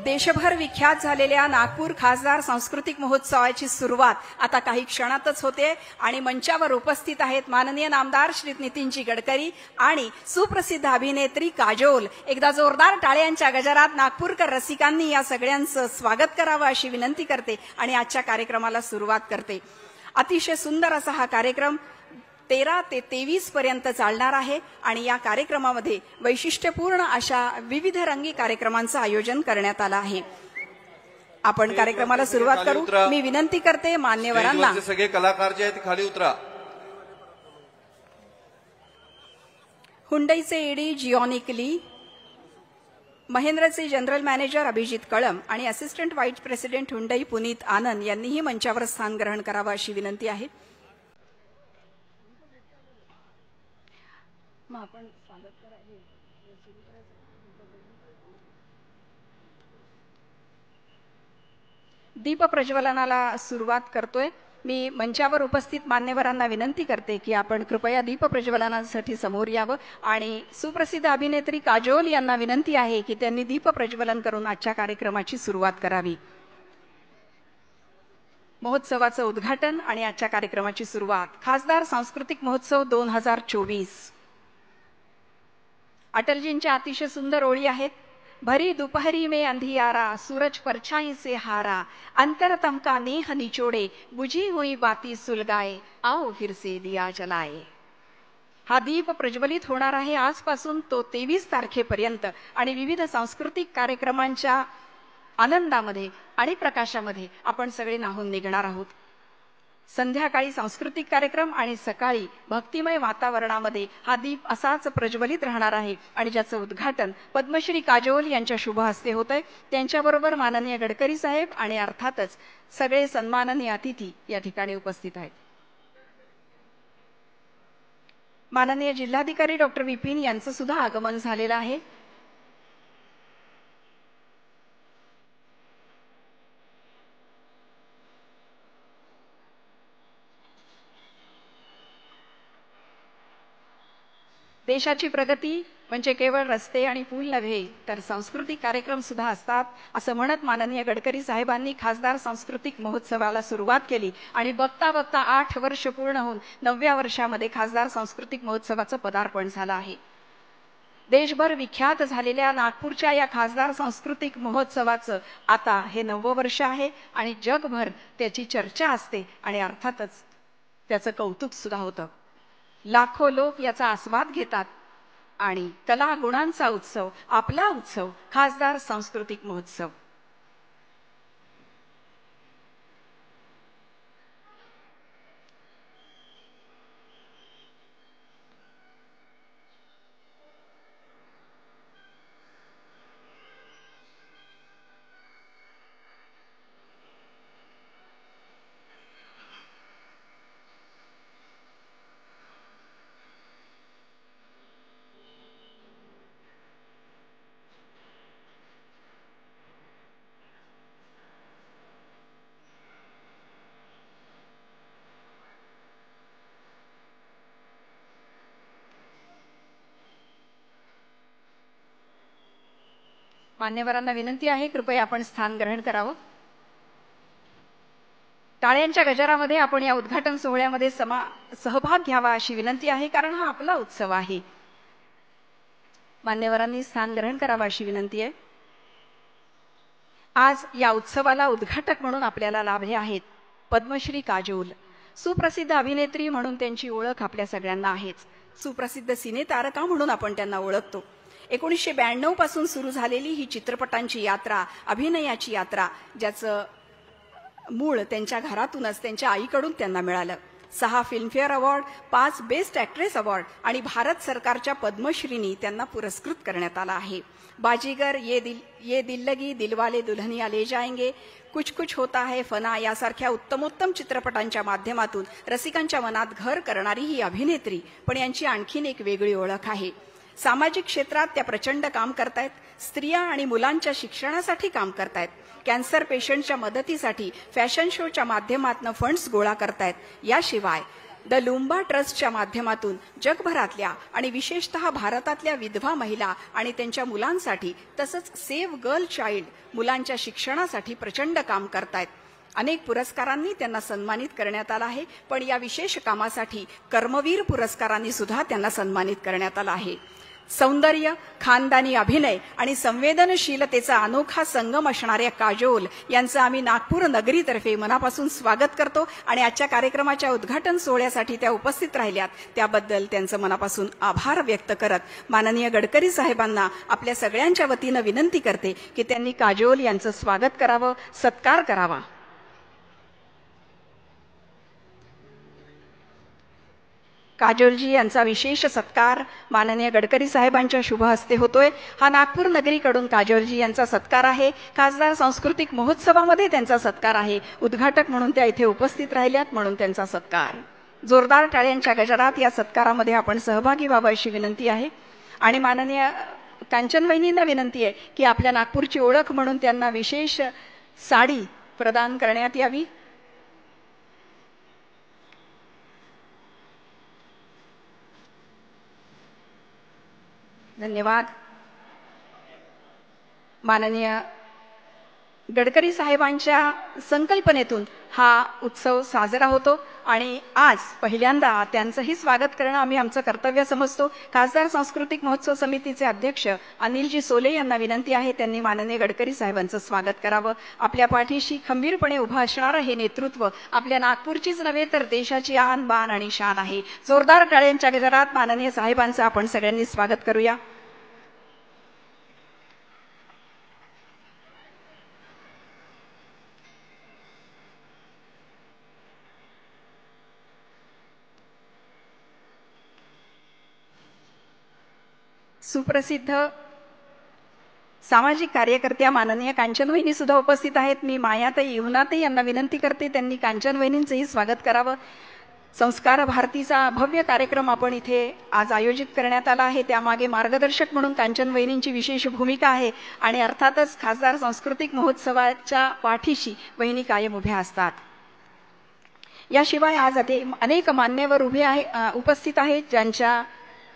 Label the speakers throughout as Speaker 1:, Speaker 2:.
Speaker 1: देशभर विख्यात झालेल्या नागपूर खासदार सांस्कृतिक महोत्सवाची सुरुवात आता काही क्षणातच होते आणि मंचावर उपस्थित आहेत माननीय नामदार श्री नितीनजी गडकरी आणि सुप्रसिद्ध अभिनेत्री काजोल। एकदा जोरदार टाळ्यांच्या गजरात नागपूरकर रसिकांनी या सगळ्यांचं स्वागत करावं अशी विनंती करते आणि आजच्या कार्यक्रमाला सुरुवात करते। अतिशय सुंदर असा हा कार्यक्रम 13 ते 23 पर्यंत चालणार आहे आणि या कार्यक्रमामध्ये वैशिष्ट्यपूर्ण अशा विविध रंगी कार्यक्रमांचं आयोजन करण्यात आलं आहे। आपण कार्यक्रमाला सुरुवात करू। मी विनंती करते मान्यवरांना,
Speaker 2: सगळे कलाकार जे आहेत खाली उतरा।
Speaker 1: हुंडईचे ईडी जिओनिक ली, महेंद्रचे जनरल मॅनेजर अभिजित कळम आणि assistant vice president Hyundai Puneet Anand यांनीही मंचावर स्थान ग्रहण करावं अशी विनंती आहे। दीप प्रज्वलनाला सुरुवात करतोय। मी मंचावर उपस्थित मान्यवरांना विनंती करते की आपण कृपया दीप प्रज्वलनासाठी समोर यावं आणि सुप्रसिद्ध अभिनेत्री काजोल यांना विनंती आहे की त्यांनी दीप प्रज्वलन करून आजच्या कार्यक्रमाची सुरुवात करावी। महोत्सवाचं उद्घाटन आणि आजच्या कार्यक्रमाची सुरुवात। खासदार सांस्कृतिक महोत्सव 2024। अटलजींच्या अतिशय सुंदर ओळी आहेत। भरी दोपहरी में अंधियारा, सूरज परछाई से हारा, अंतरतम का नेह निचोड़े, बुझी हुई बाती सुलगाए, आओ फिर से दिया जलाए। हा दीप प्रज्वलित होणार आहे आजपासून तो 23 तारखेपर्यंत आणि विविध सांस्कृतिक कार्यक्रमांच्या आनंदामध्ये आणि प्रकाशामध्ये आपण सगळे न्हाऊन निघणार आहोत। संध्याकाळी सांस्कृतिक कार्यक्रम आणि सकाळी भक्तिमय वातावरणामध्ये हा दीप असाच प्रज्वलित राहणार आहे आणि ज्याचं उद्घाटन पद्मश्री काजोल यांच्या शुभ हस्ते होतंय। त्यांच्याबरोबर माननीय गडकरी साहेब आणि अर्थातच सगळे सन्माननीय अतिथी या ठिकाणी उपस्थित आहेत। माननीय जिल्हाधिकारी डॉक्टर विपिन यांचं सुद्धा आगमन झालेलं आहे। देशाची प्रगती म्हणजे केवळ रस्ते आणि पूल नव्हे तर सांस्कृतिक कार्यक्रम सुद्धा असतात असं म्हणत माननीय गडकरी साहेबांनी खासदार सांस्कृतिक महोत्सवाला सुरुवात केली आणि बघता बघता 8 वर्ष पूर्ण होऊन 9व्या वर्षामध्ये खासदार सांस्कृतिक महोत्सवाचं पदार्पण झालं आहे। देशभर विख्यात झालेल्या नागपूरच्या या खासदार सांस्कृतिक महोत्सवाचं आता हे 9वं वर्ष आहे आणि जगभर त्याची चर्चा असते आणि अर्थातच त्याचं कौतुक सुद्धा होतं। लाखो लोक याचा आस्वाद घेतात आणि कला गुणांचा उत्सव, आपला उत्सव खासदार सांस्कृतिक महोत्सव। मान्यवरांना विनंती आहे कृपया आपण स्थान ग्रहण करावं। टाळ्यांच्या गजरामध्ये आपण या उद्घाटन सोहळ्यामध्ये सहभाग घ्यावा अशी विनंती आहे कारण हा आपला उत्सव आहे। मान्यवरांनी स्थान ग्रहण करावं अशी विनंती आहे। आज या उत्सवाला उद्घाटक म्हणून आपल्याला लाभले आहेत पद्मश्री काजोल। सुप्रसिद्ध अभिनेत्री म्हणून त्यांची ओळख आपल्या सगळ्यांना आहेच। सुप्रसिद्ध सिनेतारका म्हणून आपण त्यांना ओळखतो। 1992 पासून सुरू झालेली ही चित्रपटांची यात्रा, अभिनयाची यात्रा, ज्याचं मूळ त्यांच्या घरातूनच त्यांच्या आईकडून त्यांना मिळालं। 6 Filmfare award, 5 best actress award आणि भारत सरकारच्या पद्मश्रीनी त्यांना पुरस्कृत करण्यात आला आहे। बाजीगर, ये दिल लगी, दिलवाले दुल्हनिया ले जाएंगे, कुछ कुछ होता है, फना यासारख्या उत्तमोत्तम चित्रपटांच्या माध्यमातून रसिकांच्या मनात घर करणारी ही अभिनेत्री, पण यांची आणखीन एक वेगळी ओळख आहे। सामाजिक क्षेत्रात त्या प्रचंड काम करतायत। स्त्रिया आणि मुलांच्या शिक्षणासाठी काम करतायत। कॅन्सर पेशंटच्या मदतीसाठी फॅशन शोच्या माध्यमातून फंड्स गोळा करतायत। याशिवाय द लुंबा ट्रस्टच्या माध्यमातून जगभरातल्या आणि विशेषतः भारतातल्या विधवा महिला आणि त्यांच्या मुलांसाठी तसंच सेव्ह गर्ल चाइल्ड मुलांच्या शिक्षणासाठी प्रचंड काम करतायत. अनेक पुरस्कारांनी त्यांना सन्मानित करण्यात आलं आहे, पण या विशेष कामासाठी कर्मवीर पुरस्कारांनी सुद्धा त्यांना सन्मानित करण्यात आलं आहे. सौंदर्य, खानदानी अभिनय आणि संवेदनशीलतेचा अनोखा संगम असणाऱ्या काजोल यांचं आम्ही नागपूर नगरीतर्फे मनापासून स्वागत करतो आणि आजच्या कार्यक्रमाच्या उद्घाटन सोहळ्यासाठी त्या उपस्थित राहिल्यात त्याबद्दल त्यांचं मनापासून आभार व्यक्त करत माननीय गडकरी साहेबांना आपल्या सगळ्यांच्या वतीनं विनंती करते की त्यांनी काजोल यांचं स्वागत करावं, सत्कार करावा. काजोलजी यांचा विशेष सत्कार माननीय गडकरी साहेबांच्या शुभ हस्ते होतोय. हा नागपूर नगरीकडून काजोलजी यांचा सत्कार आहे. खासदार सांस्कृतिक महोत्सवामध्ये त्यांचा सत्कार आहे. उद्घाटक म्हणून त्या इथे उपस्थित राहिल्यात म्हणून त्यांचा सत्कार. जोरदार टाळ्यांच्या गजरात या सत्कारामध्ये आपण सहभागी व्हावं अशी विनंती आहे. आणि माननीय कांचनवहिनींना विनंती आहे की आपल्या नागपूरची ओळख म्हणून त्यांना विशेष साडी प्रदान करण्यात यावी. धन्यवाद. माननीय गडकरी साहेबांच्या संकल्पनेतून हा उत्सव साजरा होतो आणि आज पहिल्यांदा त्यांचंही स्वागत करणं आम्ही आमचं कर्तव्य समजतो. खासदार सांस्कृतिक महोत्सव समितीचे अध्यक्ष अनिलजी सोले यांना विनंती आहे त्यांनी माननीय गडकरी साहेबांचं स्वागत करावं. आपल्या पाठीशी खंबीरपणे उभं असणारं हे नेतृत्व आपल्या नागपूरचीच नव्हे तर देशाची आन बान आणि शान आहे. जोरदार टाळ्यांच्या गजरात माननीय साहेबांचं आपण सगळ्यांनी स्वागत करूया. सुप्रसिद्ध सामाजिक कार्यकर्त्या माननीय कांचनवहिनी सुद्धा उपस्थित आहेत. मी मायाताई युवनाताई यांना विनंती करते त्यांनी कांचनवहिनींचंही स्वागत करावं. संस्कार भारतीचा भव्य कार्यक्रम आपण इथे आज आयोजित करण्यात आला आहे. त्यामागे मार्गदर्शक म्हणून कांचनवहिनींची विशेष भूमिका आहे आणि अर्थातच खासदार सांस्कृतिक महोत्सवाच्या पाठीशी वहिनी कायम उभ्या असतात. याशिवाय आज अनेक मान्यवर उपस्थित आहेत ज्यांच्या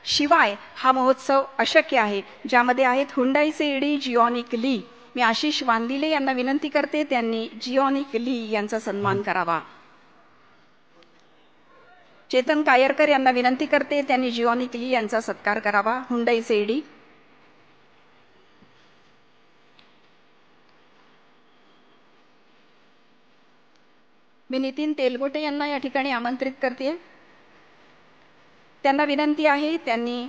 Speaker 1: शिवाय हा महोत्सव अशक्य आहे. ज्यामध्ये आहेत हुंडाईचे ईडी जिओनिक ली. मी आशिष वानदिले यांना विनंती करते त्यांनी जिओनिक ली यांचा सन्मान करावा. चेतन कायरकर यांना विनंती करते त्यांनी जिओनिक ली यांचा सत्कार करावा. हुंडाईचे ईडी. मी नितीन तेलगोटे यांना या ठिकाणी आमंत्रित करते. त्यांना विनंती आहे त्यांनी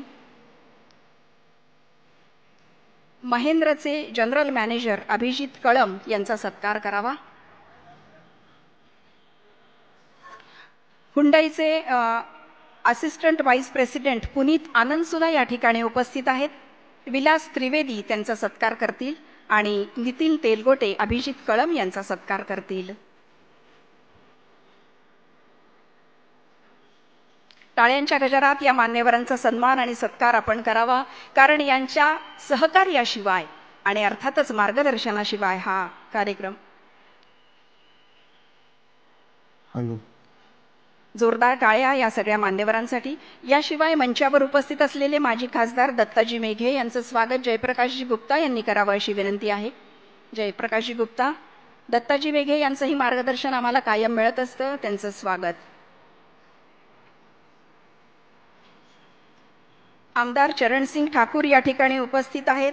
Speaker 1: महेंद्रचे जनरल मॅनेजर अभिजित कळम यांचा सत्कार करावा. हुंडाईचे असिस्टंट व्हाईस प्रेसिडेंट पुनीत आनंद सुद्धा या ठिकाणी उपस्थित आहेत. विलास त्रिवेदी त्यांचा सत्कार करतील आणि नितीन तेलगोटे अभिजित कळम यांचा सत्कार करतील. टाळ्यांच्या गजरात या मान्यवरांचा सन्मान आणि सत्कार आपण करावा कारण यांच्या सहकार्याशिवाय आणि अर्थातच मार्गदर्शनाशिवाय हा कार्यक्रम. जोरदार टाळ्या या सगळ्या मान्यवरांसाठी. याशिवाय मंचावर उपस्थित असलेले माजी खासदार दत्ताजी मेघे यांचं स्वागत जयप्रकाशजी गुप्ता यांनी करावं अशी विनंती आहे. जयप्रकाशजी गुप्ता. दत्ताजी मेघे यांचंही मार्गदर्शन आम्हाला कायम मिळत असतं. त्यांचं स्वागत. आमदार चरणसिंग ठाकूर या ठिकाणी उपस्थित आहेत.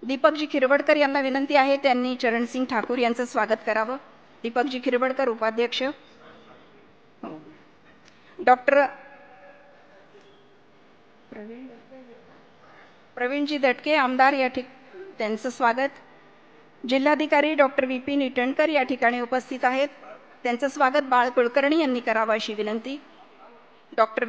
Speaker 1: दीपकजी खिरवडकर यांना विनंती आहे त्यांनी चरणसिंग ठाकूर यांचं स्वागत करावं. दीपकजी खिरवडकर उपाध्यक्ष. डॉक्टर प्रवीणजी दटके आमदार त्यांचं स्वागत. जिल्हाधिकारी डॉक्टर विपिन इटणकर या ठिकाणी उपस्थित आहेत. त्यांचं स्वागत बाळ कुलकर्णी यांनी करावं अशी विनंती. डॉक्टर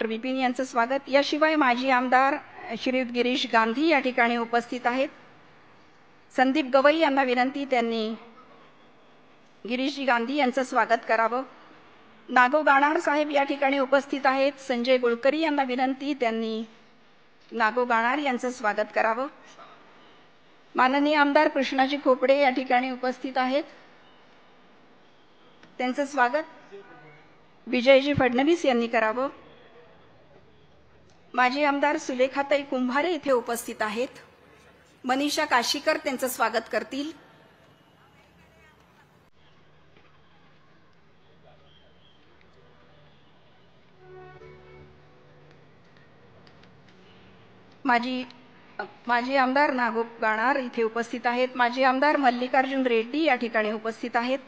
Speaker 1: विपिन यांचं स्वागत. याशिवाय माजी आमदार श्रीयुत गिरीश गांधी या ठिकाणी उपस्थित आहेत. संदीप गवई यांना विनंती त्यांनी गिरीशजी गांधी यांचं स्वागत करावं. नागो गाणार साहेब या ठिकाणी उपस्थित आहेत. संजय गुळकरी यांना विनंती त्यांनी नागो गाणार यांचं स्वागत करावं. माननीय आमदार कृष्णाजी खोपडे या ठिकाणी उपस्थित आहेत. त्यांचं स्वागत विजयजी फडणवीस यांनी करावं. माजी आमदार सुलेखाताई कुंभारे इथे उपस्थित आहेत. मनीषा काशीकर त्यांचं स्वागत करतील. माजी आमदार नागोप गाणार इथे उपस्थित आहेत. माजी आमदार मल्लिकार्जुन रेड्डी या ठिकाणी उपस्थित आहेत.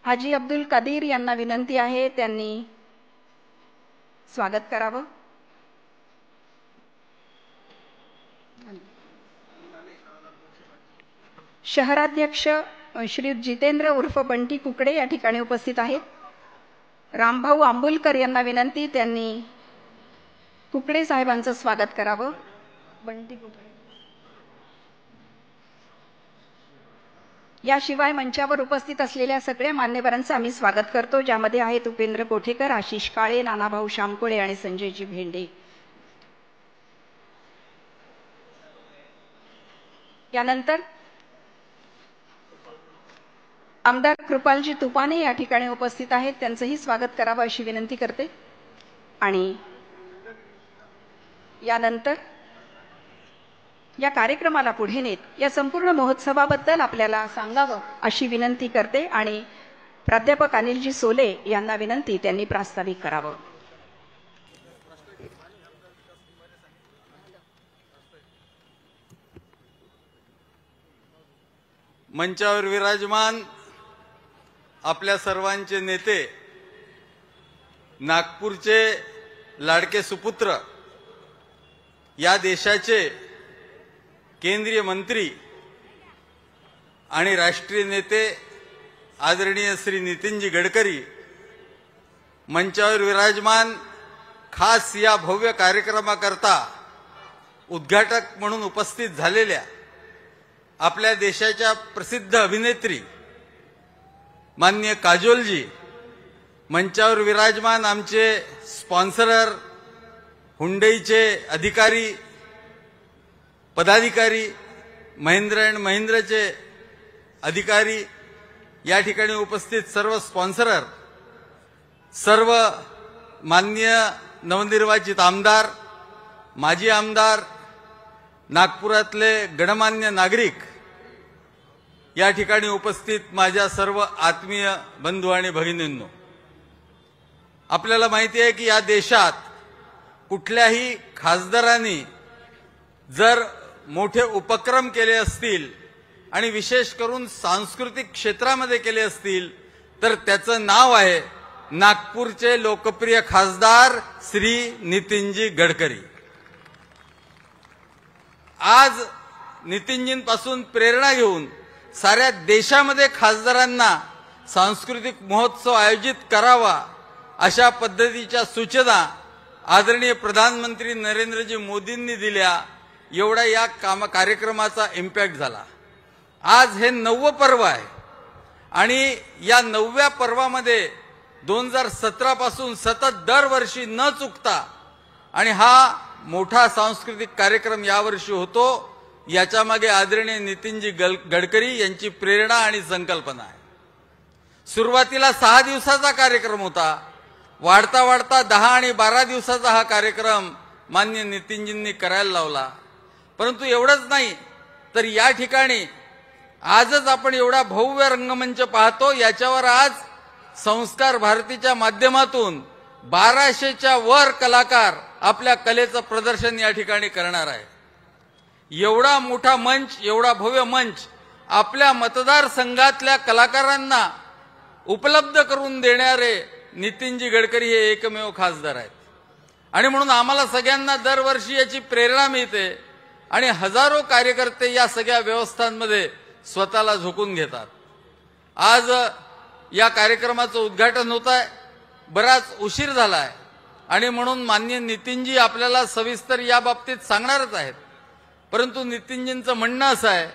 Speaker 1: हाजी अब्दुल कादीर यांना विनंती आहे त्यांनी स्वागत करावं. शहराध्यक्ष श्री जितेंद्र उर्फ बंटी कुकडे या ठिकाणी उपस्थित आहेत. रामभाऊ आंबुलकर यांना विनंती त्यांनी कुकडे साहेबांचं स्वागत करावं. बंटी कुकडे. याशिवाय मंचावर उपस्थित असलेल्या सगळ्या मान्यवरांचं आम्ही स्वागत करतो, ज्यामध्ये आहेत उपेंद्र कोठेकर, आशिष काळे, नानाभाऊ शामकुळे आणि संजयजी भेंडे. यानंतर आमदार कृपालजी तुपाने या ठिकाणी उपस्थित आहेत. त्यांचंही स्वागत करावं अशी विनंती करते. आणि यानंतर या कार्यक्रमाला पुढे नेत या संपूर्ण महोत्सवाबद्दल आपल्याला सांगावं अशी विनंती करते आणि प्राध्यापक अनिलजी सोले यांना विनंती त्यांनी प्रास्ताविक करावं.
Speaker 2: मंचावर विराजमान आपल्या सर्वांचे नेते, नागपूरचे लाडके सुपुत्र, या देशाचे केंद्रीय मंत्री आणि राष्ट्रीय नेते आदरणीय श्री नितीनजी गडकरी, मंचावर विराजमान खास या भव्य कार्यक्रमाकरता उद्घाटक म्हणून उपस्थित झालेल्या आपल्या देशाच्या प्रसिद्ध अभिनेत्री माननीय काजोलजी, मंचावर विराजमान आमचे स्पॉन्सरर, हुंडईचे अधिकारी, पदाधिकारी, महिंद्रा अँड महिंद्राचे अधिकारी, या ठिकाणी उपस्थित सर्व स्पॉन्सरर, सर्व माननीय नवनिर्वाचित आमदार, माजी आमदार, नागपुरातले गणमान्य नागरिक, या ठिकाणी उपस्थित माझ्या सर्व आत्मीय बंधू आणि भगिनींनो, आपल्याला माहिती आहे की या देशात कुठल्याही खासदारांनी जर मोठे उपक्रम केले असतील आणि विशेष करून सांस्कृतिक क्षेत्रामध्ये केले असतील तर त्याचं नाव आहे नागपूरचे लोकप्रिय खासदार श्री नितीनजी गडकरी. आज नितीनजींपासून प्रेरणा घेऊन साऱ्या देशामध्ये खासदारांना सांस्कृतिक महोत्सव आयोजित करावा अशा पद्धतीच्या सूचना आदरणीय प्रधानमंत्री नरेंद्रजी मोदींनी दिल्या. एवढा या कार्यक्रमाचा इम्पॅक्ट झाला. आज हे 9वं पर्व आहे आणि या 9व्या पर्वामध्ये 2017 पासून सतत दरवर्षी न चुकता आणि हा मोठा सांस्कृतिक कार्यक्रम यावर्षी होतो. याच्या मागे आदरणीय नितीनजी गडकरी यांची प्रेरणा आणि संकल्पना आहे. सुरुवातीला 6 दिवसाचा कार्यक्रम होता. वाढता वाढता 10 आणि 12 दिवसाचा हा कार्यक्रम माननीय नितीनजींनी करायला लावला. परंतु एवढंच नाही तर या ठिकाणी आजच आपण एवढा भव्य रंगमंच पाहतो. याच्यावर आज संस्कार भारतीच्या माध्यमातून 1200च्या वर कलाकार आपल्या कलेचं प्रदर्शन या ठिकाणी करणार आहे. एवढा मोठा मंच, एवढा भव्य मंच आपल्या मतदारसंघातल्या कलाकारांना उपलब्ध करून देणारे नितीनजी गडकरी हे एकमेव खासदार आहेत. आणि म्हणून आम्हाला सगळ्यांना दरवर्षी याची प्रेरणा मिळते आणि हजारो कार्यकर्ते या सगळ्या व्यवस्थांमध्ये स्वतःला झोकून घेतात. आज या कार्यक्रमाचं उद्घाटन होत आहे. बराच उशीर झालाय आणि म्हणून माननीय नितीनजी आपल्याला सविस्तर या बाबतीत सांगणारच आहेत. परंतु नितीनजींचं म्हणणं असं आहे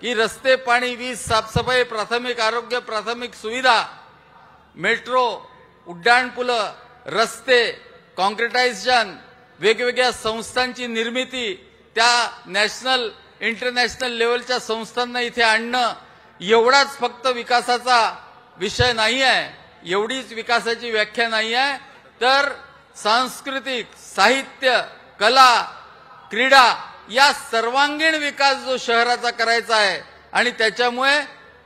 Speaker 2: की रस्ते, पाणी, वीज, साफसफाई, प्राथमिक आरोग्य, प्राथमिक सुविधा, मेट्रो, उड्डाणपुलं, रस्ते, कॉन्क्रिटायझेशन, वेगवेगळ्या संस्थांची निर्मिती, त्या नॅशनल इंटरनॅशनल लेवलच्या संस्थांना इथे आणणं, एवढाच फक्त विकासाचा विषय नाही आहे, एवढीच विकासाची व्याख्या नाही आहे, तर सांस्कृतिक, साहित्य, कला, क्रीडा या सर्वांगीण विकास जो शहराचा करायचा आहे आणि त्याच्यामुळे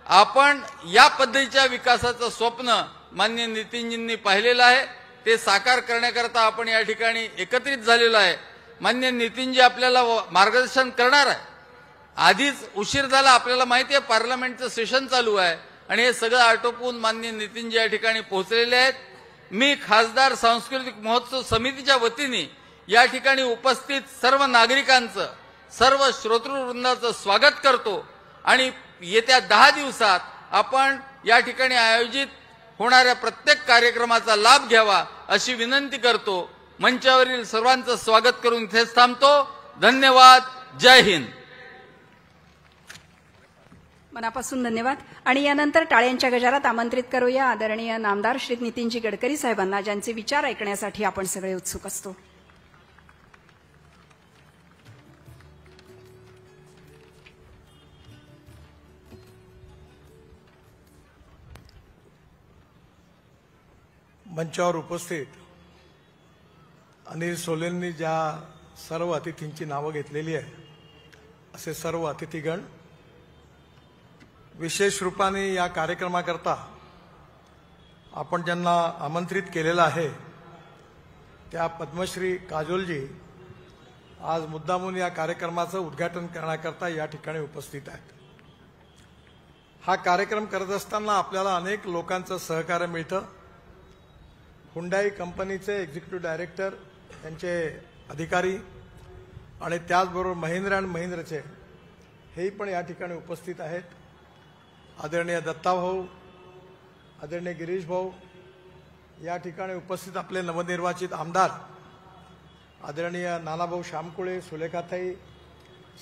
Speaker 2: आपण या पद्धतीच्या विकासाचं स्वप्न माननीय नितीनजींनी पाहिलेलं आहे, ते साकार करण्याकरता आपण या ठिकाणी एकत्रित झालेलो आहे. माननीय नितीनजी आपल्याला मार्गदर्शन करणार आहे. आधीच उशीर झाला, आपल्याला माहिती आहे पार्लमेंटचं सेशन चालू आहे आणि हे सगळं आटोपून माननीय नितीनजी या ठिकाणी पोहोचलेले आहेत. मी खासदार सांस्कृतिक महोत्सव समितीच्या वतीने या ठिकाणी उपस्थित सर्व नागरिकांचं, सर्व श्रोतृवृंदाचं स्वागत करतो आणि येत्या 10 दिवसात आपण या ठिकाणी आयोजित होणाऱ्या प्रत्येक कार्यक्रमाचा लाभ घ्यावा अशी विनंती करतो. मंचावरील सर्वांचं स्वागत करून इथेच थांबतो. धन्यवाद. जय हिंद.
Speaker 1: मनापासून धन्यवाद. आणि यानंतर टाळ्यांच्या गजरात आमंत्रित करूया आदरणीय नामदार श्री नितीनजी गडकरी साहेबांना, ज्यांचे विचार ऐकण्यासाठी आपण सगळे उत्सुक असतो.
Speaker 3: मंचावर उपस्थित अनिल सोलेंनी ज्या सर्व अतिथींची नावं घेतलेली आहे, असे सर्व अतिथीगण, विशेष रूपाने या कार्यक्रमाकरता आपण ज्यांना आमंत्रित केलेलं आहे त्या पद्मश्री काजोलजी आज मुद्दामून या कार्यक्रमाचं उद्घाटन करण्याकरता या ठिकाणी उपस्थित आहेत. हा कार्यक्रम करत असताना आपल्याला अनेक लोकांचं सहकार्य मिळतं. हुंडाई कंपनीचे एक्झिक्युटिव्ह डायरेक्टर, त्यांचे अधिकारी आणि त्याचबरोबर महिंद्रा अँड महिंद्राचे हेही पण या ठिकाणी उपस्थित आहेत. आदरणीय दत्ताभाऊ, आदरणीय गिरीश भाऊ, या ठिकाणी उपस्थित आपले नवनिर्वाचित आमदार आदरणीय नानाभाऊ श्यामकुळे, सुलेखाताई,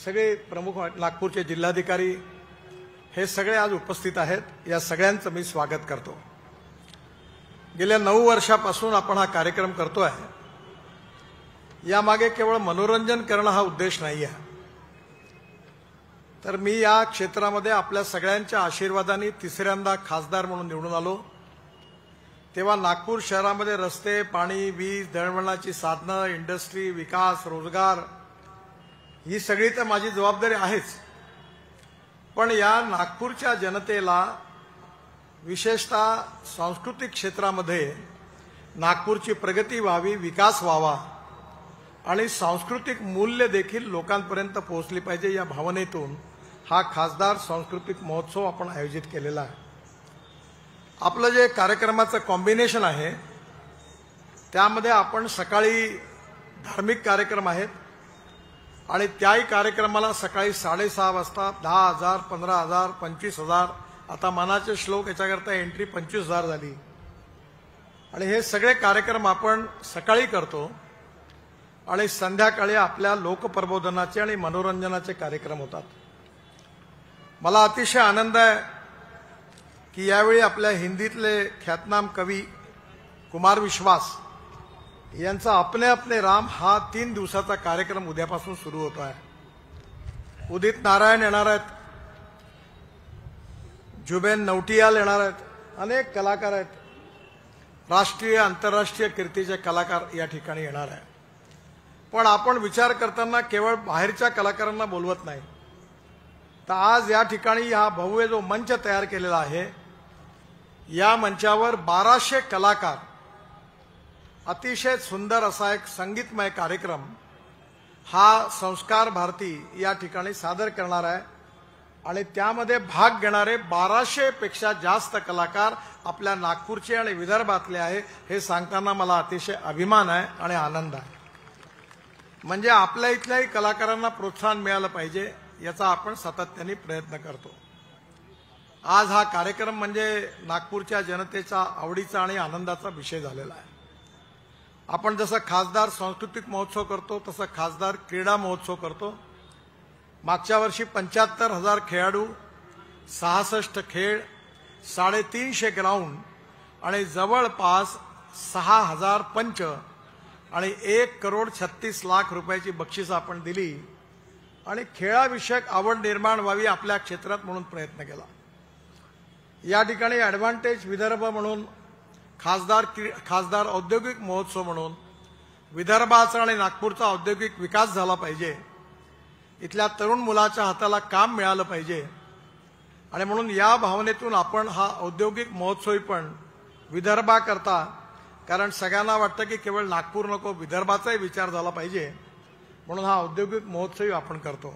Speaker 3: सगळे प्रमुख नागपूरचे जिल्हाधिकारी, हे सगळे आज उपस्थित आहेत. या सगळ्यांचं मी स्वागत करतो. गेल्या 9 वर्षापासून आपण हा कार्यक्रम करतोय. यामागे केवळ मनोरंजन करणं हा उद्देश नाही आहे, तर मी या क्षेत्रामध्ये आपल्या सगळ्यांच्या आशीर्वादाने तिसऱ्यांदा खासदार म्हणून निवडून आलो. तेव्हा नागपूर शहरामध्ये रस्ते, पाणी, वीज, दळणवळणाची साधनं, इंडस्ट्री, विकास, रोजगार ही सगळी तर माझी जबाबदारी आहेच. पण या नागपूरच्या जनतेला विशेषतः सांस्कृतिक क्षेत्रामध्ये नागपूरची प्रगती व्हावी, विकास व्हावा आणि सांस्कृतिक मूल्य देखील लोकांपर्यंत पोहोचली पाहिजे, या भावनेतून हा खासदार सांस्कृतिक महोत्सव आपण आयोजित केलेला आहे. आपलं जे कार्यक्रमाचं कॉम्बिनेशन आहे त्यामध्ये आपण सकाळी धार्मिक कार्यक्रम आहेत आणि त्याही कार्यक्रमाला सकाळी 6:30 वाजता 10,000, 15,000, 25,000, आता मनाचे श्लोक याच्याकरता एंट्री 25,000 झाली आणि हे सगळे कार्यक्रम आपण सकाळी करतो आणि संध्याकाळी आपल्या लोकप्रबोधनाचे आणि मनोरंजनाचे कार्यक्रम होतात. मला अतिशय आनंद आहे की यावेळी आपल्या हिंदीतले ख्यातनाम कवी कुमार विश्वास यांचा अपने अपने राम हा 3 दिवसाचा कार्यक्रम उद्यापासून सुरू होतो आहे. उदित नारायण येणार आहेत, जुबेन नौटियाल येणार आहेत, अनेक कलाकार आहेत, राष्ट्रीय आंतरराष्ट्रीय कीर्तीचे कलाकार या ठिकाणी येणार आहे. पण आपण विचार करताना केवळ बाहेरच्या कलाकारांना बोलवत नाही, तर आज या ठिकाणी हा भव्य जो मंच तयार केलेला आहे, या मंचावर 1200 कलाकार अतिशय सुंदर असा एक संगीतमय कार्यक्रम हा संस्कार भारती या ठिकाणी सादर करणार आहे आणि त्यामध्ये भाग घेणारे 1200 पेक्षा जास्त कलाकार आपल्या नागपूरचे आणि विदर्भातले आहे. हे सांगताना मला अतिशय अभिमान आहे आणि आनंद आहे. म्हणजे आपल्या इथल्याही कलाकारांना प्रोत्साहन मिळालं पाहिजे याचा आपण सातत्याने प्रयत्न करतो. आज हा कार्यक्रम म्हणजे नागपूरच्या जनतेचा आवडीचा आणि आनंदाचा विषय झालेला आहे. आपण जसं खासदार सांस्कृतिक महोत्सव करतो तसं खासदार क्रीडा महोत्सव करतो. मागच्या वर्षी 75,000 खेळाडू, 66 खेळ, 350 ग्राउंड आणि जवळपास 6,000 पंच आणि 1,36,00,000 रुपयाची बक्षीस आपण दिली आणि खेळाविषयक आवड निर्माण व्हावी आपल्या क्षेत्रात म्हणून प्रयत्न केला. या ठिकाणी ॲडव्हान्टेज विदर्भ म्हणून खासदार औद्योगिक महोत्सव म्हणून विदर्भाचा आणि नागपूरचा औद्योगिक विकास झाला पाहिजे, इथल्या तरुण मुलाच्या हाताला काम मिळालं पाहिजे आणि म्हणून या भावनेतून आपण हा औद्योगिक महोत्सव पण विदर्भाकरता, कारण सगळ्यांना वाटतं की केवळ नागपूर नको, विदर्भाचाही विचार झाला पाहिजे म्हणून हा औद्योगिक महोत्सव आपण करतो.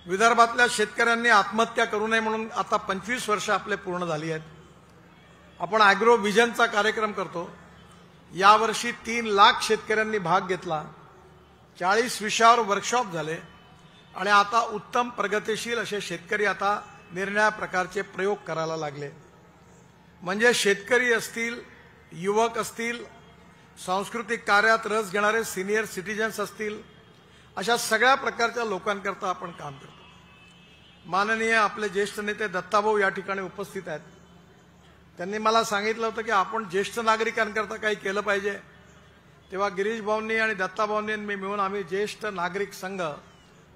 Speaker 3: विदर्भातल्या शेतकऱ्यांनी आत्महत्या करू नये म्हणून आता 25 वर्ष आपले पूर्ण झाली आहेत. आपण ॲग्रो व्हिजनचा कार्यक्रम करतो. यावर्षी 3 लाख शेतकऱ्यांनी भाग घेतला, 40 विषयावर वर्कशॉप झाले आणि आता उत्तम प्रगतिशील असे शेतकरी आता निरनिराळ्या प्रकारचे प्रयोग करायला लागले. म्हणजे शेतकरी असतील, युवक असतील, सांस्कृतिक कार्यात रस घेणारे सिनियर सिटीजन्स असतील, अशा सगळ्या प्रकारच्या लोकांकरता आपण काम करतो. माननीय आपले ज्येष्ठ नेते दत्ताभाऊ या ठिकाणी उपस्थित आहेत. त्यांनी मला सांगितलं होतं की आपण ज्येष्ठ नागरिकांकरता काही केलं पाहिजे. तेव्हा गिरीश भाऊंनी आणि दत्ताभाऊंनी मी मिळून आम्ही ज्येष्ठ नागरिक संघ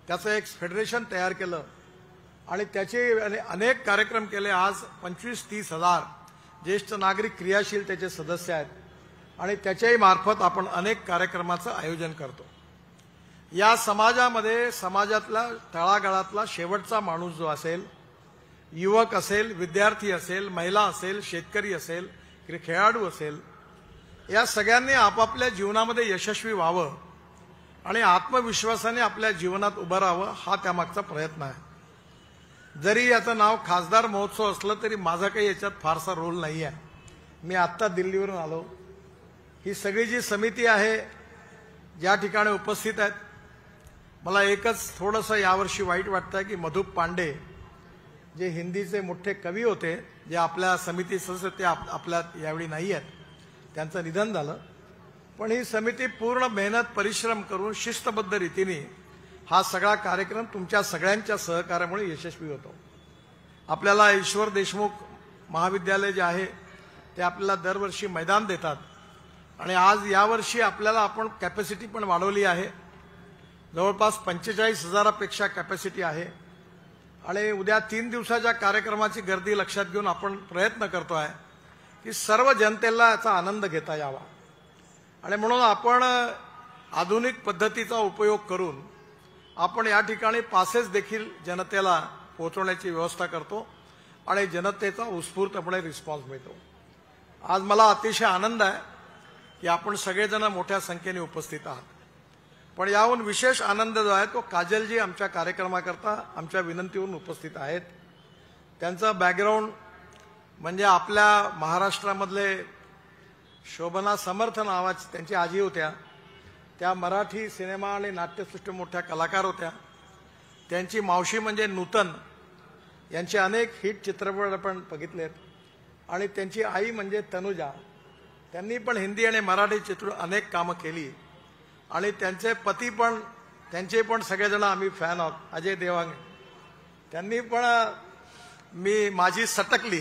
Speaker 3: त्याचं एक फेडरेशन तयार केलं आणि त्याचे अनेक कार्यक्रम केले. आज 25-30 हजार ज्येष्ठ नागरिक क्रियाशीलतेचे सदस्य आहेत आणि त्याच्याही मार्फत आपण अनेक कार्यक्रमाचं आयोजन करतो. या समाजामध्ये समाजातला तळागाळातला शेवटचा माणूस जो असेल, युवक असेल, विद्यार्थी असेल, महिला असेल, शेतकरी असेल, खेळाडू असेल, या सगळ्यांनी आपापल्या जीवनामध्ये यशस्वी व्हावं आणि आत्मविश्वासाने आपल्या जीवनात उभं राहावं, हा त्यामागचा प्रयत्न आहे. जरी याचं नाव खासदार महोत्सव असलं तरी माझा काही याच्यात फारसा रोल नाही आहे. मी आत्ता दिल्लीवरून आलो. ही सगळी जी समिती आहे ज्या ठिकाणी उपस्थित आहेत, मला एकच थोडंसं यावर्षी वाईट वाटतं की मधुप पांडे जे हिंदीचे मोठे कवी होते, जे आपल्या समिती सदस्य ते आपल्या यावेळी नाही आहेत, त्यांचं निधन झालं. पण ही समिती पूर्ण मेहनत परिश्रम करून शिस्तबद्ध रीतीने हा सगळा कार्यक्रम तुमच्या सगळ्यांच्या सहकार्यामुळे यशस्वी होतो. आपल्याला ईश्वर देशमुख महाविद्यालय जे आहे ते आपल्याला दरवर्षी मैदान देतात आणि आज यावर्षी आपल्याला आपण कॅपॅसिटी पण वाढवली आहे. जवळपास 45,000पेक्षा कॅपॅसिटी आहे आणि उद्या 3 दिवसाच्या कार्यक्रमाची गर्दी लक्षात घेऊन आपण प्रयत्न करतो आहे की सर्व जनतेला याचा आनंद घेता यावा आणि म्हणून आपण आधुनिक पद्धतीचा उपयोग करून आपण या ठिकाणी पासेस देखील जनतेला पोहोचवण्याची व्यवस्था करतो आणि जनतेचा उत्स्फूर्तपणे रिस्पॉन्स मिळतो. आज मला अतिशय आनंद आहे की आपण सगळेजण मोठ्या संख्येने उपस्थित आहात. पण याहून विशेष आनंद जो आहे तो काजलजी आमच्या कार्यक्रमाकरता आमच्या विनंतीवरून उपस्थित आहेत. त्यांचं बॅकग्राऊंड म्हणजे आपल्या महाराष्ट्रामधले शोभना समर्थ नावाची त्यांची आजी होत्या. त्या मराठी सिनेमा आणि नाट्यसृष्टी मोठ्या कलाकार होत्या. त्यांची मावशी म्हणजे नूतन, यांचे अनेक हिट चित्रपट आपण बघितलेत आणि त्यांची आई म्हणजे तनुजा, त्यांनी पण हिंदी आणि मराठी चित्रपट अनेक कामं केली आणि त्यांचे पती पण, त्यांचे पण सगळेजण आम्ही फॅन आहोत, अजय देवांगे. त्यांनी पण माझी सटकली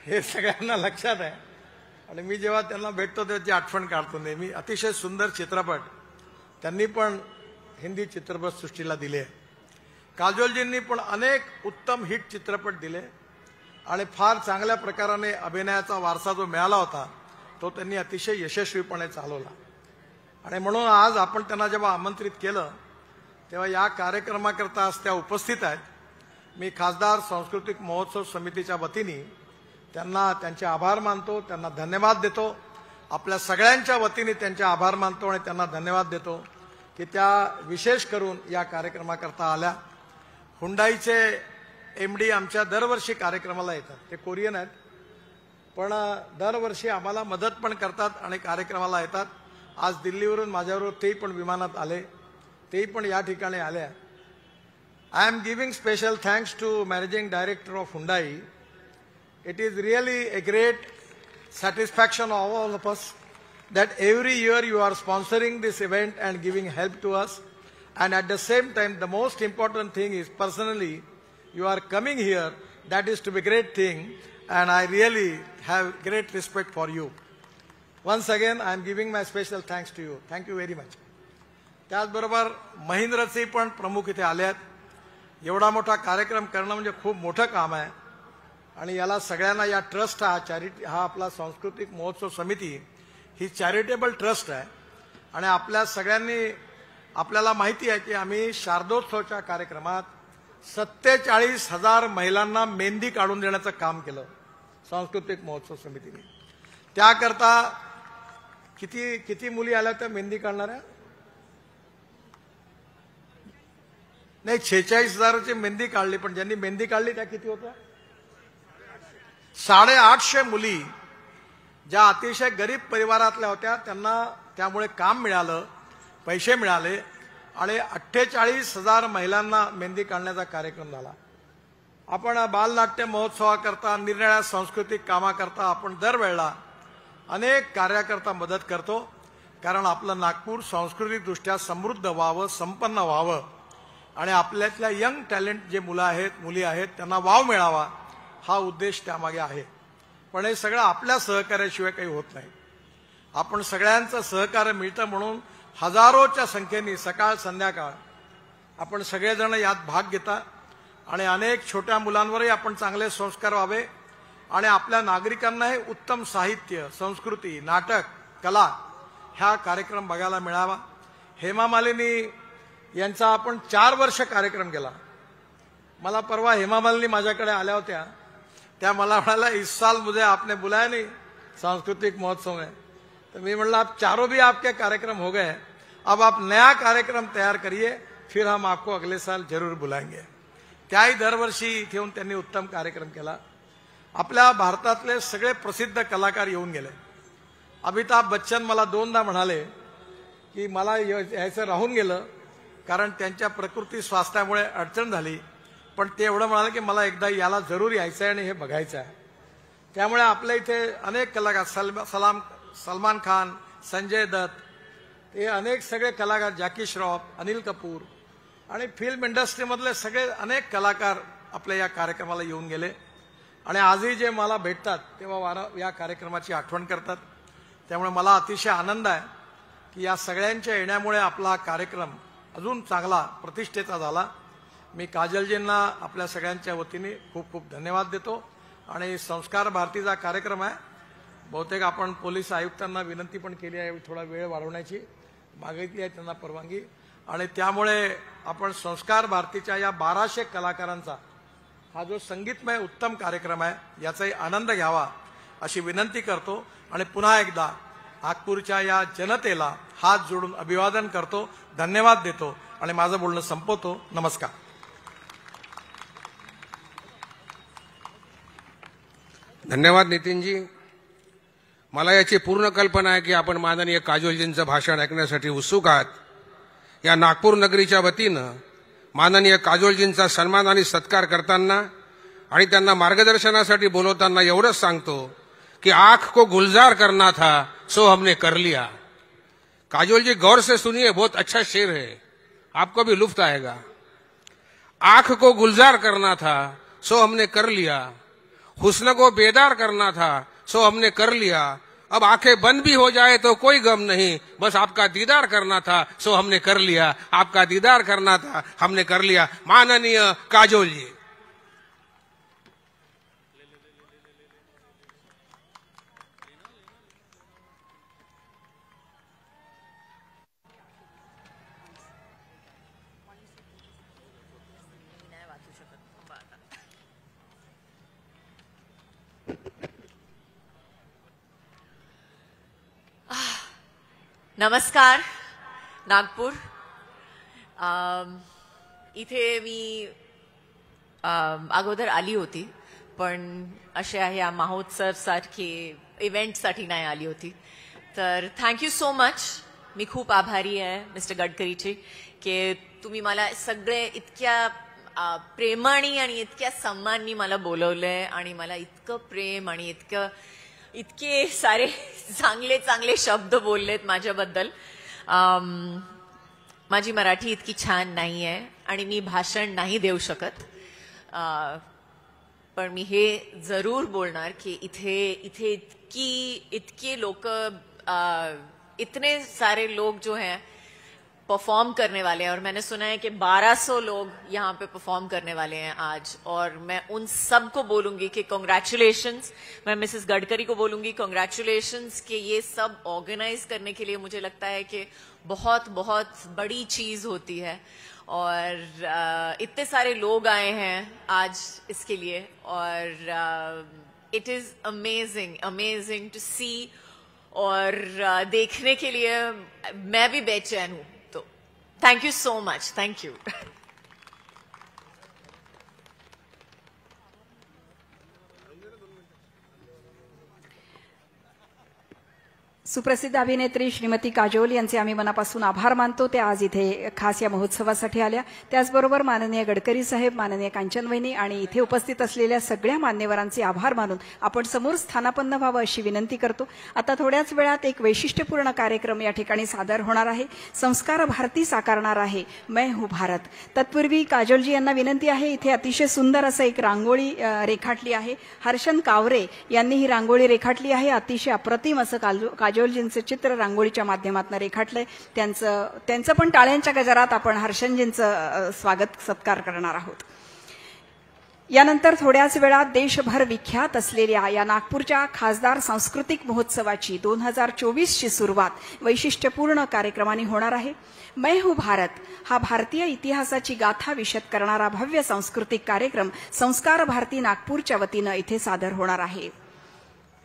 Speaker 3: हे सगळ्यांना लक्षात आहे आणि मी जेव्हा त्यांना भेटतो त्याची आठवण काढतो नेहमी. अतिशय सुंदर चित्रपट त्यांनी पण हिंदी चित्रपटसृष्टीला दिले. काजोलजींनी पण अनेक उत्तम हिट चित्रपट दिले आणि फार चांगल्या प्रकाराने अभिनयाचा वारसा जो मिळाला होता तो त्यांनी अतिशय यशस्वीपणे चालवला आणि म्हणून आज आपण त्यांना जेव्हा आमंत्रित केलं तेव्हा या कार्यक्रमाकरता आज त्या उपस्थित आहेत. मी खासदार सांस्कृतिक महोत्सव समितीच्या वतीने त्यांना त्यांचे आभार मानतो, त्यांना धन्यवाद देतो. आपल्या सगळ्यांच्या वतीने त्यांचे आभार मानतो आणि त्यांना धन्यवाद देतो की त्या विशेष करून या कार्यक्रमाकरता आल्या. हुंडाईचे MD आमच्या दरवर्षी कार्यक्रमाला येतात. ते कोरियन आहेत पण दरवर्षी आम्हाला मदत पण करतात आणि कार्यक्रमाला येतात. आज दिल्लीवरून माझ्याबरोबर तेही पण विमानात आले, तेही पण या ठिकाणी आल्या. I am giving special thanks to managing director of Hyundai. It is really a great satisfaction of all of us that every year you are sponsoring this event and giving help to us, and at the same time the most important thing is personally you are coming here. That is to be a great thing and I really have great respect for you. Once again I am giving my special thanks to you. Thank you very much. त्याचबरोबर महिंद्रचे पण प्रमुख इथे आले आहेत. एवढा मोठा कार्यक्रम करणं म्हणजे खूप मोठं काम आहे आणि याला सगळ्यांना या ट्रस्ट हा आपला सांस्कृतिक महोत्सव समिती ही चॅरिटेबल ट्रस्ट आहे आणि आपल्या सगळ्यांनी आपल्याला माहिती आहे की आम्ही शारदोत्सवच्या कार्यक्रमात 47,000 महिलांना मेहंदी काढून देण्याचं काम केलं सांस्कृतिक महोत्सव समितीने. त्याकरता किती मुली आल्या त्या मेहंदी काढणाऱ्या? नाही, 46,000ची मेहंदी काढली, पण ज्यांनी मेहंदी काढली त्या किती होत्या? 850 मुली ज्या अतिशय गरीब परिवारातल्या होत्या, त्यांना त्यामुळे काम मिळालं, पैसे मिळाले आणि 48,000 महिलांना मेहंदी काढण्याचा कार्यक्रम झाला. आपण बालनाट्य महोत्सवाकरता, निरनिराळ्या सांस्कृतिक कामाकरता आपण दरवेळेला अनेक कार्याकरता मदत करतो, कारण आपलं नागपूर सांस्कृतिकदृष्ट्या समृद्ध व्हावं, संपन्न व्हावं आणि आपल्यातल्या यंग टॅलेंट जे मुलं आहेत, मुली आहेत, त्यांना वाव मिळावा हा उद्देश त्यामागे आहे. पण हे सगळं आपल्या सहकार्याशिवाय काही होत नाही. आपण सगळ्यांचं सहकार्य मिळतं म्हणून हजारोच्या संख्येने सकाळ संध्याकाळ आपण सगळेजण यात भाग घेता आणि अनेक छोट्या मुलांवरही आपण चांगले संस्कार व्हावे आणि आपल्या नागरिकांनाही उत्तम साहित्य, संस्कृती, नाटक, कला ह्या कार्यक्रम बघायला मिळावा. हेमा मालिनी यांचा आपण 4 वर्ष कार्यक्रम केला. मला परवा हेमा मालिनी माझ्याकडे आल्या होत्या, त्या मला म्हणाला, इस साल मुझे आपने बुलाया नहीं सांस्कृतिक महोत्सव में. तो मैं बोला, आप चारों भी आपके कार्यक्रम हो गए, अब आप नया कार्यक्रम तैयार करिए, फिर हम आपको अगले साल जरूर बुलाएंगे. त्याही दरवर्षी इथे येऊन त्यांनी उत्तम कार्यक्रम केला. आपल्या भारतातले सगळे प्रसिद्ध कलाकार येऊन गेले. अमिताभ बच्चन मला 2दा म्हणाले की मला यायचं राहून गेलं, कारण त्यांच्या प्रकृती स्वास्थ्यामुळे अडचण झाली, पण ते एवढं म्हणाले की मला एकदा याला जरूर यायचं आहे आणि हे बघायचं आहे. त्यामुळे आपल्या इथे अनेक कलाकार, सलमान खान, संजय दत्त, हे अनेक सगळे कलाकार, जॅकी श्रॉफ, अनिल कपूर आणि फिल्म इंडस्ट्रीमधले सगळे अनेक कलाकार आपल्या या कार्यक्रमाला येऊन गेले आणि आजही जे मला भेटतात तेव्हा या कार्यक्रमाची आठवण करतात. त्यामुळे मला अतिशय आनंद आहे की या सगळ्यांच्या येण्यामुळे आपला कार्यक्रम अजून चांगला प्रतिष्ठेचा झाला. मी काजलजींना आपल्या सगळ्यांच्या वतीने खूप खूप धन्यवाद देतो. आणि संस्कार भारतीचा कार्यक्रम आहे, बहुतेक आपण पोलीस आयुक्तांना विनंती पण केली आहे थोडा वेळ वाढवण्याची, मागितली आहे त्यांना परवानगी, आणि त्यामुळे आपण संस्कार भारतीच्या या 1200 कलाकारांचा हा जो संगीतमय उत्तम कार्यक्रम आहे याचाही आनंद घ्यावा अशी विनंती करतो. आणि पुन्हा एकदा नागपूरच्या या जनतेला हात जोडून अभिवादन करतो, धन्यवाद देतो आणि माझं बोलणं संपवतो. नमस्कार.
Speaker 4: धन्यवाद नितीनजी. मला याची पूर्ण कल्पना आहे की आपण माननीय काजोलजींचं भाषण ऐकण्यासाठी उत्सुक आहात. या नागपूर नगरीच्या वतीनं माननीय काजोलजींचा सन्मान आणि सत्कार करताना आणि त्यांना मार्गदर्शनासाठी बोलवताना एवढंच सांगतो कि आंख को गुलजार करना था सो हमने कर लिया. काजोल जी गौर से सुनिए, बहुत अच्छा शेर है, आपको भी लुत्फ आएगा. आंख को गुलजार करना था सो हमने कर लिया, हुस्न को बेदार करना था सो हमने कर लिया, अब आंखें बंद भी हो जाए तो कोई गम नहीं, बस आपका दीदार करना था सो हमने कर लिया, आपका दीदार करना था हमने कर लिया. माननीय काजोल जी.
Speaker 5: नमस्कार नागपूर. इथे मी अगोदर आली होती, पण अशा ह्या महोत्सव सारखे इव्हेंटसाठी नाही आली होती. तर थँक्यू सो मच. मी खूप आभारी आहे मिस्टर गडकरीची की तुम्ही मला सगळे इतक्या प्रेमाने आणि इतक्या सन्माननी मला बोलवलंय आणि मला इतकं प्रेम आणि इतके सारे चांगले चांगले शब्द बोललेत माझ्याबद्दल. माझी मराठी इतकी छान नाही आहे आणि मी भाषण नाही देऊ शकत, पण मी हे जरूर बोलणार की इथे इतके लोक, इतने सारे लोग जो हैं परफॉर्म करने वाले हैं, और मैंने सुना है कि 1200 लोग यहाँ पे परफॉर्म करने वाले हैं आज, और मैं उन सब को बोलूंगी कि कॉन्ग्रेचुलेशंस। मैं मिसेस गडकरी को बोलूंगी कॉन्ग्रेचुलेशंस कि ये सब ऑर्गेनाइज करने के लिए मुझे लगता है कि बहुत बहुत बड़ी चीज होती है, और इतने सारे लोग आए हैं आज इसके लिए, और it is amazing amazing to see, और देखने के लिए मैं भी बेचैन हूं। तो thank you so much, thank you.
Speaker 1: सुप्रसिद्ध अभिनेत्री श्रीमती काजोल यांचे आम्ही मनापासून आभार मानतो. ते आज इथे खास या महोत्सवासाठी आल्या. त्याचबरोबर माननीय गडकरी साहेब, माननीय कांचनवहिनी आणि इथे उपस्थित असलेल्या सगळ्या मान्यवरांचे आभार मानून आपण समोर स्थानापन्न व्हावं अशी विनंती करतो. आता थोड्याच वेळात एक वैशिष्ट्यपूर्ण कार्यक्रम या ठिकाणी सादर होणार आहे. संस्कार भारती साकारणार आहे मैं हूं भारत. तत्पूर्वी काजोलजी यांना विनंती आहे, इथे अतिशय सुंदर असं एक रांगोळी रेखाटली आहे. हर्षन कावरे यांनी ही रांगोळी रेखाटली आहे. अतिशय अप्रतिम असं काजोलजींचं चित्र रांगोळीच्या माध्यमातून रेखाटलंय. त्यांचं पण टाळ्यांच्या गजरात आपण हर्षनजींचं स्वागत सत्कार करणार आहोत. यानंतर थोड्याच वेळात देशभर विख्यात असलेल्या या नागपूरच्या खासदार सांस्कृतिक महोत्सवाची 2024ची सुरुवात वैशिष्ट्यपूर्ण कार्यक्रमाने होणार आहे. मैं हूं भारत हा भारतीय इतिहासाची गाथा विशद करणारा भव्य सांस्कृतिक कार्यक्रम संस्कार भारती नागपूरच्या वतीनं इथे सादर होणार आहे.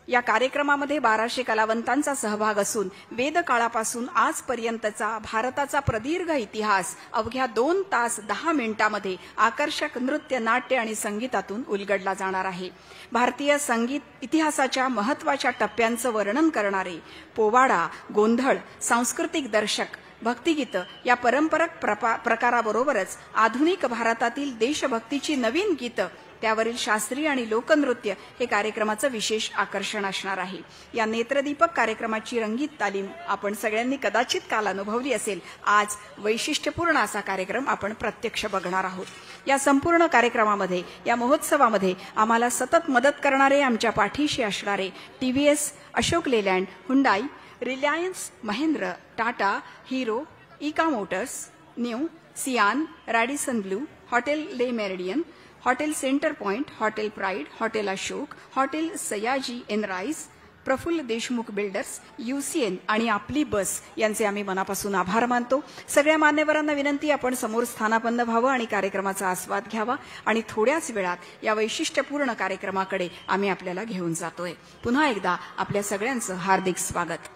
Speaker 1: या कार्यक्रमामध्ये 1200 कलावंतांचा सहभाग असून वेदकाळापासून आजपर्यंतचा भारताचा प्रदीर्घ इतिहास अवघ्या 2 तास 10 मिनिटांमध्ये आकर्षक नृत्य, नाट्य आणि संगीतातून उलगडला जाणार आहे. भारतीय संगीत इतिहासाच्या महत्त्वाच्या टप्प्यांचं वर्णन करणारे पोवाडा, गोंधळ, सांस्कृतिक दर्शक, भक्तिगीतं या पारंपरिक प्रकाराबरोबरच आधुनिक भारतातील देशभक्तीची नवीन गीतं, त्यावरील शास्त्रीय आणि लोकनृत्य हे कार्यक्रमाचं विशेष आकर्षण असणार आहे. या नेत्रदीपक कार्यक्रमाची रंगीत तालीम आपण सगळ्यांनी कदाचित काल अनुभवली असेल. आज वैशिष्ट्यपूर्ण असा कार्यक्रम आपण प्रत्यक्ष बघणार आहोत. या संपूर्ण कार्यक्रमामध्ये, या महोत्सवामध्ये आम्हाला सतत मदत करणारे, आमच्या पाठीशी असणारे TVS, Ashok Leyland, Hyundai, Reliance, Mahindra, Tata, Hero, Eka Motors, new, सियान, Radisson Blu, hotel Le Meridien, hotel Centre Point, hotel Pride, hotel Ashok, hotel Sayaji Enrise, Praful Deshmukh Builders, UCN आणि आपली बस यांचे आम्ही मनापासून आभार मानतो. सगळ्या मान्यवरांना विनंती, आपण समोर स्थानापन्न व्हावं आणि कार्यक्रमाचा आस्वाद घ्यावा. आणि थोड्याच वेळात या वैशिष्ट्यपूर्ण कार्यक्रमाकडे आम्ही आपल्याला घेऊन जातोय. पुन्हा एकदा आपल्या सगळ्यांचं हार्दिक स्वागत.